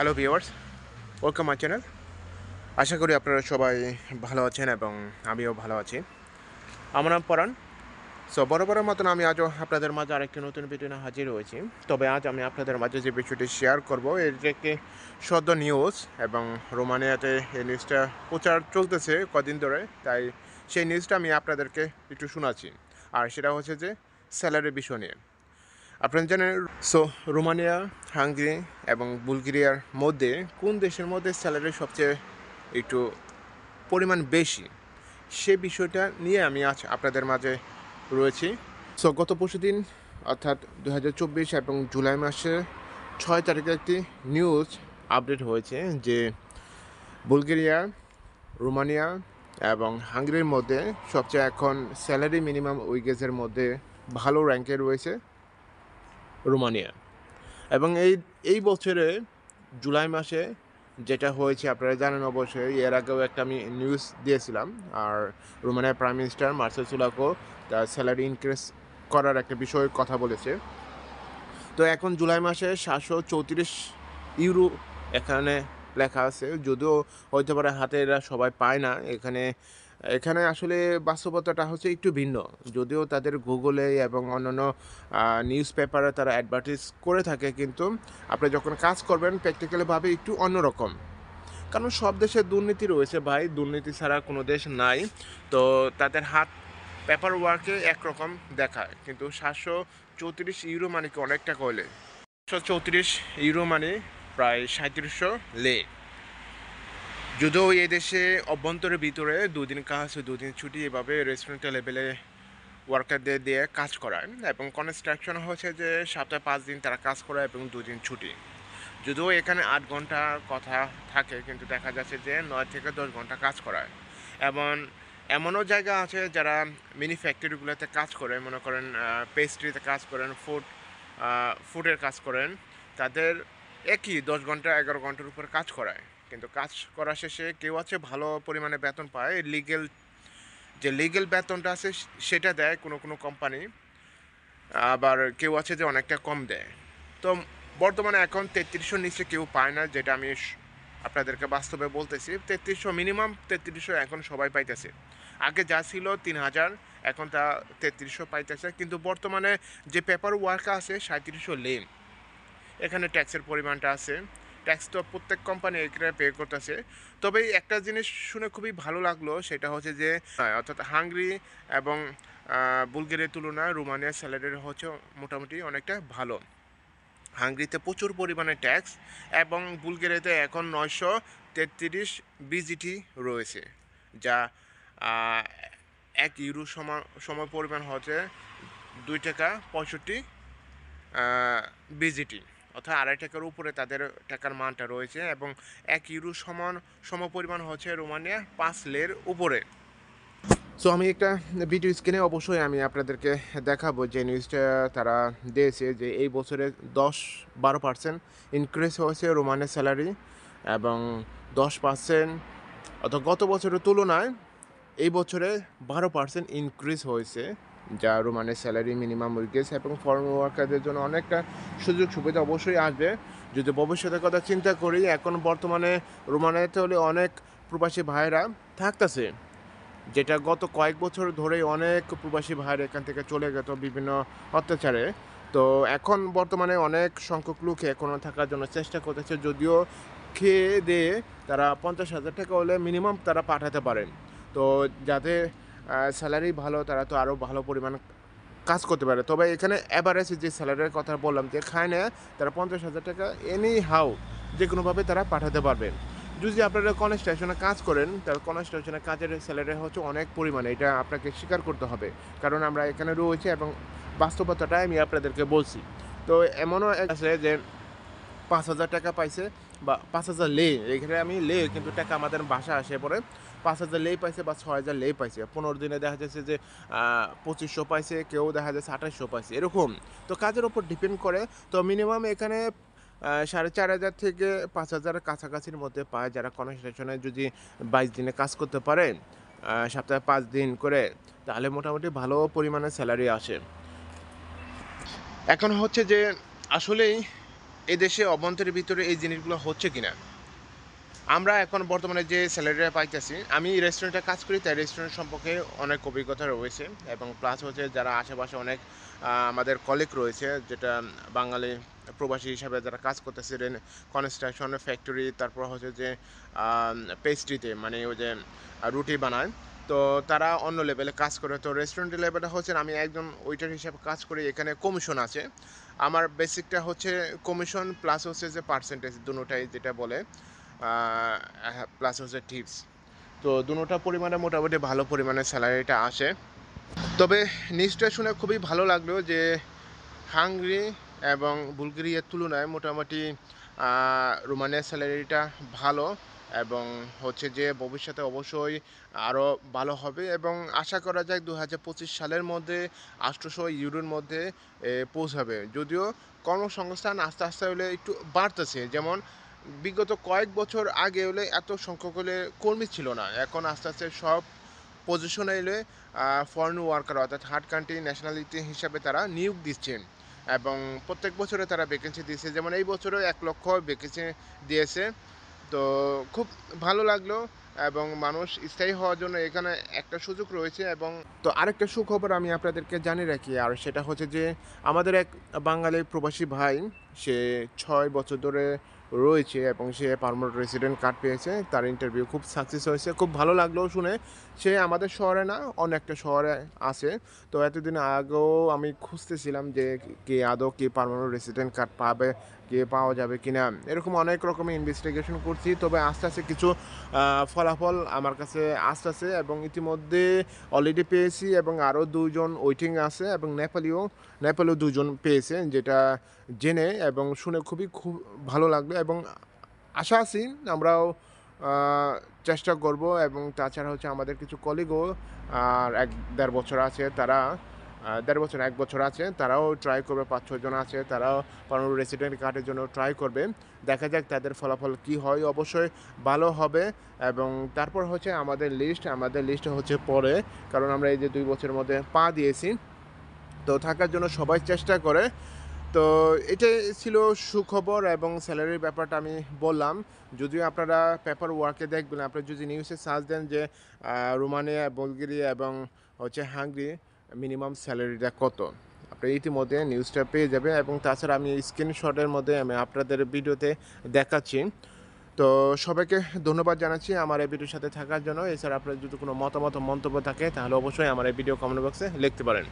Hello viewers, welcome my channel. আশা করি আপনারা সবাই ভালো আছেন এবং আমিও ভালো আছি। আমার নাম পরাণ। বরাবরের মতন আমি আজও আপনাদের মাঝে আরেকটি নতুন ভিডিও নিয়ে হাজির হয়েছি। তবে আজ আমি আপনাদের মাঝে যে বিষয়টি শেয়ার করব, এটি একটি সদ্য নিউজ এবং রোমানিয়াতে এই নিউজটা প্রচার চলতেছে কদিন ধরে, তাই সেই নিউজটা আমি আপনাদেরকে একটু শোনাচ্ছি। আর সেটা হচ্ছে যে স্যালারির বিষয় নিয়ে। আপনারা জানেন, রোমানিয়া, হাঙ্গেরি এবং বুলগেরিয়ার মধ্যে কোন দেশের মধ্যে স্যালারি সবচেয়ে একটু পরিমাণ বেশি, সে বিষয়টা নিয়ে আমি আজ আপনাদের মাঝে রয়েছি। গত পরশুদিন অর্থাৎ 2024 এবং জুলাই মাসে 6 তারিখে একটি নিউজ আপডেট হয়েছে যে বুলগেরিয়া, রোমানিয়া এবং হাঙ্গেরির মধ্যে সবচেয়ে এখন স্যালারি মিনিমাম ওয়েজের মধ্যে ভালো র্যাঙ্কে রয়েছে রোমানিয়া। এবং এই বছরে জুলাই মাসে যেটা হয়েছে আপনারা জানেন অবশ্যই, এর আগেও একটা আমি নিউজ দিয়েছিলাম। আর রোমানিয়ার প্রাইম মিনিস্টার মার্সেল সুলাকো তার স্যালারি ইনক্রিজ করার একটা বিষয়ে কথা বলেছে। তো এখন জুলাই মাসে 734 ইউরো এখানে লেখা আছে, যদিও হয়তো পারে হাতে এরা সবাই পায় না। এখানে এখানে আসলে বাস্তবতাটা হচ্ছে একটু ভিন্ন, যদিও তাদের গুগলে এবং অন্যান্য নিউজ পেপারে তারা অ্যাডভার্টাইজ করে থাকে, কিন্তু আপনি যখন কাজ করবেন প্র্যাকটিক্যালিভাবে একটু অন্যরকম। কারণ সব দেশে দুর্নীতি রয়েছে ভাই, দুর্নীতি ছাড়া কোনো দেশ নাই। তো তাদের হাত পেপার ওয়ার্কে একরকম দেখায়, কিন্তু 734 ইউরো মানে কি অনেক টাকা হলে, 734 ইউরো মানে প্রায় 3700 লে। যদিও এই দেশে অভ্যন্তরের ভিতরে 2 দিন কাজ, 2 দিন ছুটি, এভাবে রেস্টুরেন্টের লেভেলে ওয়ার্কারদের দিয়ে কাজ করায়। এবং কনস্ট্রাকশন হচ্ছে যে সপ্তাহে 5 দিন তারা কাজ করায় এবং 2 দিন ছুটি। যদিও এখানে 8 ঘন্টার কথা থাকে, কিন্তু দেখা যাচ্ছে যে 9 থেকে 10 ঘন্টা কাজ করায়। এবং এমনও জায়গা আছে যারা মিনি ফ্যাক্টরিগুলোতে কাজ করে, মনে করেন পেস্ট্রিতে কাজ করেন, ফুডের কাজ করেন, তাদের একই 10 ঘন্টা 11 ঘন্টার উপর কাজ করায়। কিন্তু কাজ করা শেষে কেউ আছে ভালো পরিমাণে বেতন পায়, লিগেল বেতনটা আছে সেটা দেয় কোনো কোনো কোম্পানি, আবার কেউ আছে যে অনেকটা কম দেয়। তো বর্তমানে এখন 3300 নিচে কেউ পায় না, যেটা আমি আপনাদেরকে বাস্তবে বলতেছি। 3300 মিনিমাম, 3300 এখন সবাই পাইতেছে। আগে যা ছিল 3000, এখন তা 3300 পাইতেছে। কিন্তু বর্তমানে যে পেপার ওয়ার্ক আছে 3700 লেন। এখানে ট্যাক্সের পরিমাণটা আছে, ট্যাক্স তো প্রত্যেক কোম্পানি এখানে পে করতেছে। তবে একটা জিনিস শুনে খুবই ভালো লাগলো, সেটা হচ্ছে যে অর্থাৎ হাঙ্গেরি এবং বুলগেরিয়ার তুলনায় রোমানিয়ার স্যালারি হচ্ছে মোটামুটি অনেকটা ভালো। হাঙ্গেরিতে প্রচুর পরিমাণে ট্যাক্স এবং বুলগেরিয়াতে এখন 933 বিজিটি রয়েছে, যা 1 ইউরো সময় পরিমাণ হচ্ছে 2 টাকা 65 বিজিটি, অর্থাৎ 2.5 টাকার উপরে তাদের টাকার মানটা রয়েছে। এবং 1 ইউরো সম পরিমাণ হচ্ছে রোমানিয়া 5 লের উপরে। আমি একটা ভিডিও স্ক্রিনে অবশ্যই আমি আপনাদেরকে দেখাবো যে নিউজটা তারা দিয়েছে যে এই বছরে 10-12% ইনক্রিজ হয়েছে রোমানের স্যালারি, এবং 10% অর্থাৎ গত বছরের তুলনায় এই বছরে 12% ইনক্রিজ হয়েছে, যা রোমানের স্যালারি মিনিমাম ওয়েজেস এবং ফরেন ওয়ার্কারদের জন্য অনেকটা সুযোগ সুবিধা অবশ্যই আসবে। যদি ভবিষ্যতের কথা চিন্তা করি, এখন বর্তমানে রোমানিয়াতে হলে অনেক প্রবাসী ভাইরা থাকতেছে, যেটা গত কয়েক বছর ধরেই অনেক প্রবাসী ভাইয়ের এখান থেকে চলে গেত বিভিন্ন অত্যাচারে। তো এখন বর্তমানে অনেক সংখ্যক লোক এখনও থাকার জন্য চেষ্টা করতেছে, যদিও খেয়ে দিয়ে তারা 50,000 টাকা হলে মিনিমাম তারা পাঠাতে পারেন। তো যাদের স্যালারি ভালো তারা তো আরও ভালো পরিমাণ কাজ করতে পারে। তবে এখানে অ্যাভারেজ যে স্যালারির কথা বললাম, যে খায় না, তারা 50,000 টাকা এনি হাউ যে কোনোভাবে তারা পাঠাতে পারবেন। যদি আপনারা কনস্ট্রাকশনে কাজ করেন, তাহলে কনস্ট্রাকশনের কাজের স্যালারি হচ্ছে অনেক পরিমাণে, এটা আপনাকে স্বীকার করতে হবে, কারণ আমরা এখানে রয়েছি এবং বাস্তবতাটাই আমি আপনাদেরকে বলছি। তো এমনও আছে যে 5,000 টাকা পাইছে বা 5,000 লে, এখানে আমি লে কিন্তু টাকা আমাদের বাসা আসে পরে 5,000 লেই পাইছে বা 6,000 লেই পাইছে। 15 দিনে দেখা যাচ্ছে যে 2500 পাইছে, কেউ দেখা যাচ্ছে 2800 পাইছে, এরকম। তো কাজের ওপর ডিপেন্ড করে। তো মিনিমাম এখানে 4,500 থেকে 5,000 কাছাকাছির মধ্যে পায় যারা কনস্ট্রাকশনে যদি 22 দিনে কাজ করতে পারে, সপ্তাহে 5 দিন করে, তাহলে মোটামুটি ভালো পরিমাণে স্যালারি আসে। এখন হচ্ছে যে আসলেই এই দেশে অভ্যন্তরের ভিতরে এই জিনিসগুলো হচ্ছে কিনা। আমরা এখন বর্তমানে যে স্যালারিটা পাইতেছি, আমি রেস্টুরেন্টে কাজ করি, তাই রেস্টুরেন্ট সম্পর্কে অনেক অভিজ্ঞতা রয়েছে এবং প্লাস হচ্ছে যারা আশেপাশে অনেক আমাদের কলিগ রয়েছে, যেটা বাঙালি প্রবাসী হিসাবে যারা কাজ করতেছে কনস্ট্রাকশন ফ্যাক্টরি, তারপর হচ্ছে যে পেস্ট্রিতে মানে ওই যে রুটি বানায়, তো তারা অন্য লেভেলে কাজ করে। তো রেস্টুরেন্টের লেভেলটা হচ্ছে আমি একজন ওয়েটার হিসাবে কাজ করি, এখানে কমিশন আছে। আমার বেসিকটা হচ্ছে কমিশন প্লাস হচ্ছে যে পার্সেন্টেজ দুটোটাই যেটা বলে, প্লাস হচ্ছে টিপস। তো দুটোটা পরিমাণে মোটামুটি ভালো পরিমাণে স্যালারিটা আসে। তবে নিউজটা শুনে খুবই ভালো লাগলো যে হাঙ্গরি এবং বুলগেরিয়ার তুলনায় মোটামুটি রোমানিয়ার স্যালারিটা ভালো এবং হচ্ছে যে ভবিষ্যতে অবশ্যই আরও ভালো হবে এবং আশা করা যায় 2025 সালের মধ্যে 800 ইউরোর মধ্যে পৌঁছাবে। যদিও কর্মসংস্থান আস্তে আস্তে হলে একটু বাড়তেছে, যেমন বিগত কয়েক বছর আগে হলে এত সংখ্যক হলে কর্মী ছিল না, এখন আস্তে আস্তে সব পজিশনে এলে ফরেন ওয়ার্কার অর্থাৎ থার্ড কান্ট্রি ন্যাশনালিটি হিসাবে তারা নিয়োগ দিচ্ছেন এবং প্রত্যেক বছরে তারা ভ্যাকেন্সি দিয়েছে, যেমন এই বছরেও 1 লক্ষ ভ্যাকেন্সি দিয়েছে। তো খুব ভালো লাগলো এবং মানুষ স্থায়ী হওয়ার জন্য এখানে একটা সুযোগ রয়েছে। এবং তো আরেকটা সুখবর আমি আপনাদেরকে জানিয়ে রাখি, আর সেটা হচ্ছে যে আমাদের এক বাঙালি প্রবাসী ভাই, সে 6 বছর ধরে রয়েছে এবং সে পার্মানেন্ট রেসিডেন্ট কার্ড পেয়েছে। তার ইন্টারভিউ খুব সাকসেস হয়েছে, খুব ভালো লাগলো শুনে। সে আমাদের শহরে না, অন্য একটা শহরে আছে। তো এতদিন আগেও আমি খুঁজতেছিলাম যে কে আদৌ কে পার্মানেন্ট রেসিডেন্ট কার্ড পাবে, কে পাওয়া যাবে কিনা, এরকম অনেক রকমের ইনভেস্টিগেশন করছি। তবে আস্তে আস্তে কিছু ফলাফল আমার কাছে আসতেছে এবং ইতিমধ্যে অলরেডি পেয়েছি এবং আরও 2 জন ওয়েটিং আছে এবং নেপালেও 2 জন পেয়েছে, যেটা জেনে এবং শুনে খুব ভালো লাগলো এবং আশা আছি আমরাও চেষ্টা করব। এবং তাছাড়া হচ্ছে আমাদের কিছু কলিগও আর 1-1.5 বছর আছে, তারা 1.5 বছর 1 বছর আছে, তারাও ট্রাই করবে। 5-6 জন আছে, তারাও পার্মানেন্ট রেসিডেন্ট কার্ডের জন্য ট্রাই করবে। দেখা যাক তাদের ফলাফল কী হয়, অবশ্যই ভালো হবে। এবং তারপর হচ্ছে আমাদের লিস্ট হচ্ছে পরে, কারণ আমরা এই যে 2 বছরের মধ্যে পা দিয়েছি, তো থাকার জন্য সবাই চেষ্টা করে। তো এটাই ছিল সুখবর এবং স্যালারির ব্যাপারটা আমি বললাম। যদিও আপনারা পেপার ওয়ার্কে দেখবেন, আপনি যদি নিউজে সার্চ দেন যে রোমানিয়া, বুলগেরিয়া এবং হচ্ছে হাঙ্গরি মিনিমাম স্যালারিটা কত, আপনি ইতিমধ্যে নিউজটা পেয়ে যাবেন। এবং তাছাড়া আমি স্ক্রিনশটের মধ্যে আমি আপনাদের ভিডিওতে দেখাচ্ছি। তো সবাইকে ধন্যবাদ জানাচ্ছি আমার এই ভিডিওর সাথে থাকার জন্য। এছাড়া আপনার যদি কোনো মতামত মন্তব্য থাকে তাহলে অবশ্যই আমার এই ভিডিও কমেন্ট বক্সে লিখতে পারেন।